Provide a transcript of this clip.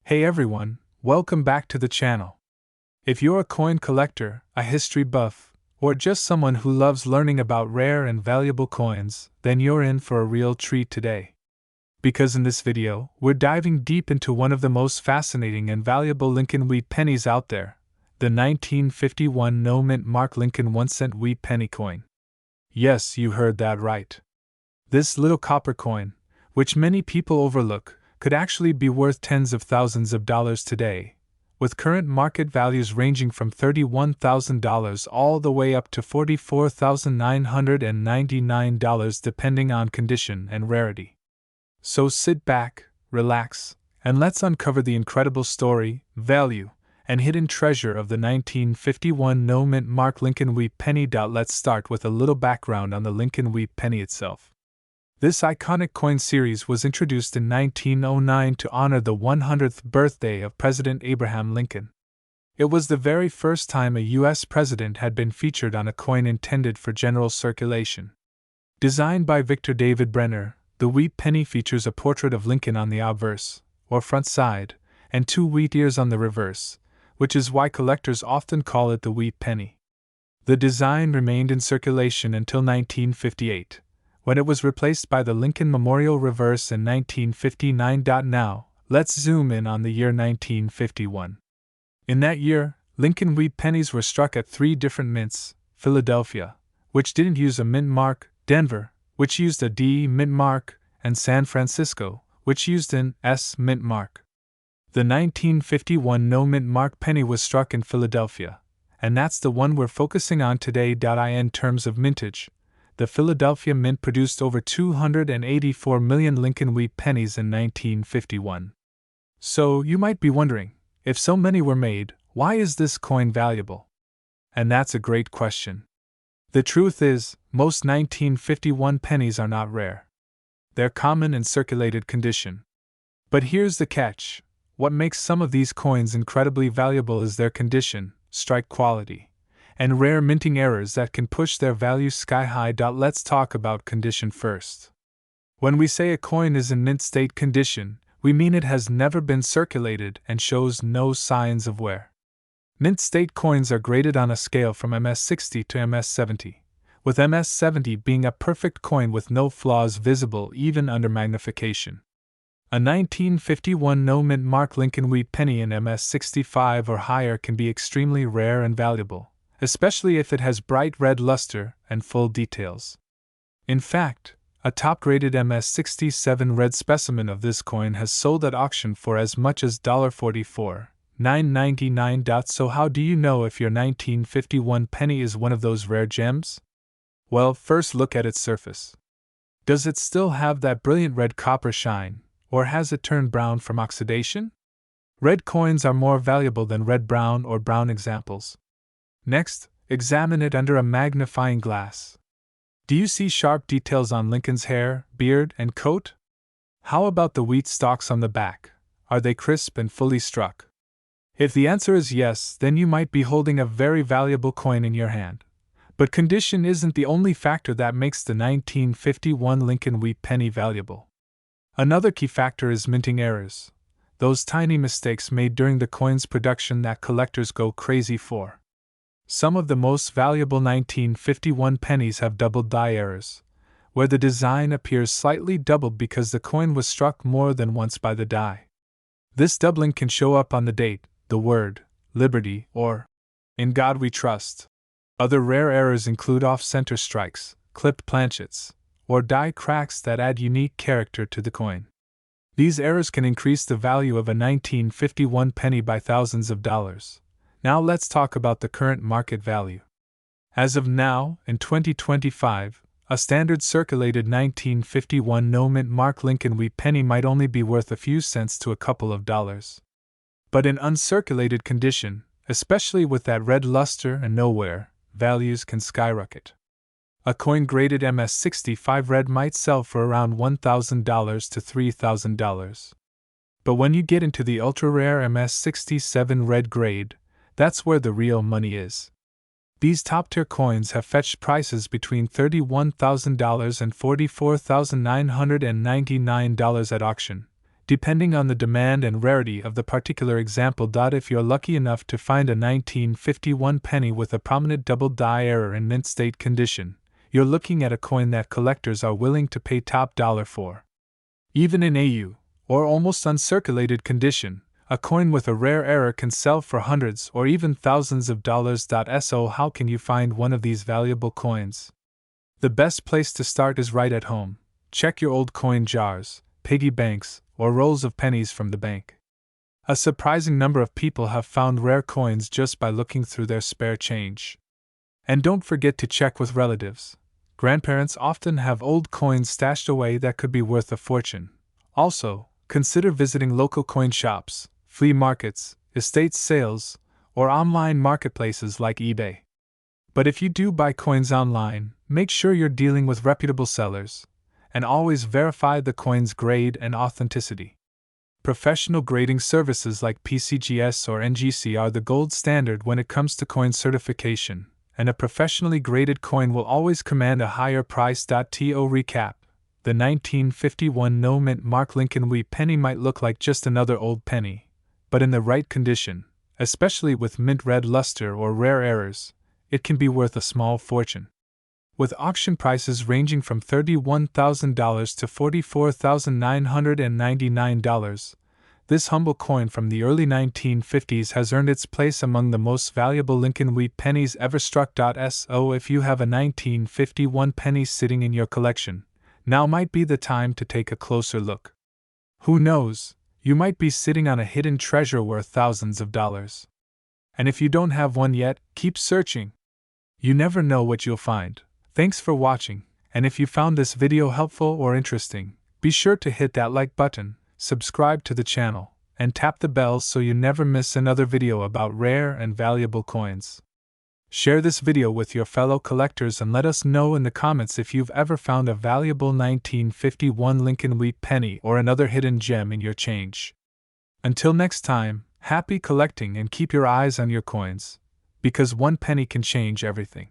Hey everyone, welcome back to the channel. If you're a coin collector, a history buff, or just someone who loves learning about rare and valuable coins, then you're in for a real treat today. Because in this video, we're diving deep into one of the most fascinating and valuable Lincoln wheat pennies out there, the 1951 no-mint mark Lincoln 1-cent wheat penny coin. Yes, you heard that right. This little copper coin, which many people overlook, could actually be worth tens of thousands of dollars today, with current market values ranging from $31,000 all the way up to $44,999 depending on condition and rarity. So sit back, relax, and let's uncover the incredible story, value, and hidden treasure of the 1951 no-mint mark Lincoln wheat penny. Let's start with a little background on the Lincoln wheat penny itself. This iconic coin series was introduced in 1909 to honor the 100th birthday of President Abraham Lincoln. It was the very first time a U.S. president had been featured on a coin intended for general circulation. Designed by Victor David Brenner, the wheat penny features a portrait of Lincoln on the obverse, or front side, and two wheat ears on the reverse, which is why collectors often call it the wheat penny. The design remained in circulation until 1958. When it was replaced by the Lincoln Memorial Reverse in 1959. Now, let's zoom in on the year 1951. In that year, Lincoln wheat pennies were struck at three different mints: Philadelphia, which didn't use a mint mark; Denver, which used a D mint mark; and San Francisco, which used an S mint mark. The 1951 no mint mark penny was struck in Philadelphia, and that's the one we're focusing on today. In terms of mintage, the Philadelphia Mint produced over 284 million Lincoln wheat pennies in 1951. So, you might be wondering, if so many were made, why is this coin valuable? And that's a great question. The truth is, most 1951 pennies are not rare. They're common in circulated condition. But here's the catch: what makes some of these coins incredibly valuable is their condition, strike quality, and rare minting errors that can push their value sky high. Let's talk about condition first. When we say a coin is in mint state condition, we mean it has never been circulated and shows no signs of wear. Mint state coins are graded on a scale from MS60 to MS70, with MS70 being a perfect coin with no flaws visible even under magnification. A 1951 no-mint mark Lincoln wheat penny in MS65 or higher can be extremely rare and valuable, especially if it has bright red luster and full details. In fact, a top-graded MS67 red specimen of this coin has sold at auction for as much as $44,999. So how do you know if your 1951 penny is one of those rare gems? Well, first look at its surface. Does it still have that brilliant red copper shine, or has it turned brown from oxidation? Red coins are more valuable than red-brown or brown examples. Next, examine it under a magnifying glass. Do you see sharp details on Lincoln's hair, beard, and coat? How about the wheat stalks on the back? Are they crisp and fully struck? If the answer is yes, then you might be holding a very valuable coin in your hand. But condition isn't the only factor that makes the 1951 Lincoln wheat penny valuable. Another key factor is minting errors, those tiny mistakes made during the coin's production that collectors go crazy for. Some of the most valuable 1951 pennies have double die errors, where the design appears slightly doubled because the coin was struck more than once by the die. This doubling can show up on the date, the word, Liberty, or In God We Trust. Other rare errors include off-center strikes, clipped planchets, or die cracks that add unique character to the coin. These errors can increase the value of a 1951 penny by thousands of dollars. Now let's talk about the current market value. As of now, in 2025, a standard circulated 1951 no-mint mark Lincoln wheat penny might only be worth a few cents to a couple of dollars. But in uncirculated condition, especially with that red luster and no wear, values can skyrocket. A coin graded MS65 red might sell for around $1,000 to $3,000. But when you get into the ultra-rare MS67 red grade, that's where the real money is. These top-tier coins have fetched prices between $31,000 and $44,999 at auction, depending on the demand and rarity of the particular example. If you're lucky enough to find a 1951 penny with a prominent double die error in mint state condition, you're looking at a coin that collectors are willing to pay top dollar for. Even in AU, or almost uncirculated condition, a coin with a rare error can sell for hundreds or even thousands of dollars. So how can you find one of these valuable coins? The best place to start is right at home. Check your old coin jars, piggy banks, or rolls of pennies from the bank. A surprising number of people have found rare coins just by looking through their spare change. And don't forget to check with relatives. Grandparents often have old coins stashed away that could be worth a fortune. Also, consider visiting local coin shops, flea markets, estate sales, or online marketplaces like eBay. But if you do buy coins online, make sure you're dealing with reputable sellers, and always verify the coin's grade and authenticity. Professional grading services like PCGS or NGC are the gold standard when it comes to coin certification, and a professionally graded coin will always command a higher price. To recap, the 1951 no mint mark Lincoln wheat penny might look like just another old penny, but in the right condition, especially with mint red luster or rare errors, it can be worth a small fortune. With auction prices ranging from $31,000 to $44,999, this humble coin from the early 1950s has earned its place among the most valuable Lincoln wheat pennies ever struck. So if you have a 1951 penny sitting in your collection, now might be the time to take a closer look. Who knows, you might be sitting on a hidden treasure worth thousands of dollars. And if you don't have one yet, keep searching. You never know what you'll find. Thanks for watching, and if you found this video helpful or interesting, be sure to hit that like button, subscribe to the channel, and tap the bell so you never miss another video about rare and valuable coins. Share this video with your fellow collectors and let us know in the comments if you've ever found a valuable 1951 Lincoln wheat penny or another hidden gem in your change. Until next time, happy collecting and keep your eyes on your coins, because one penny can change everything.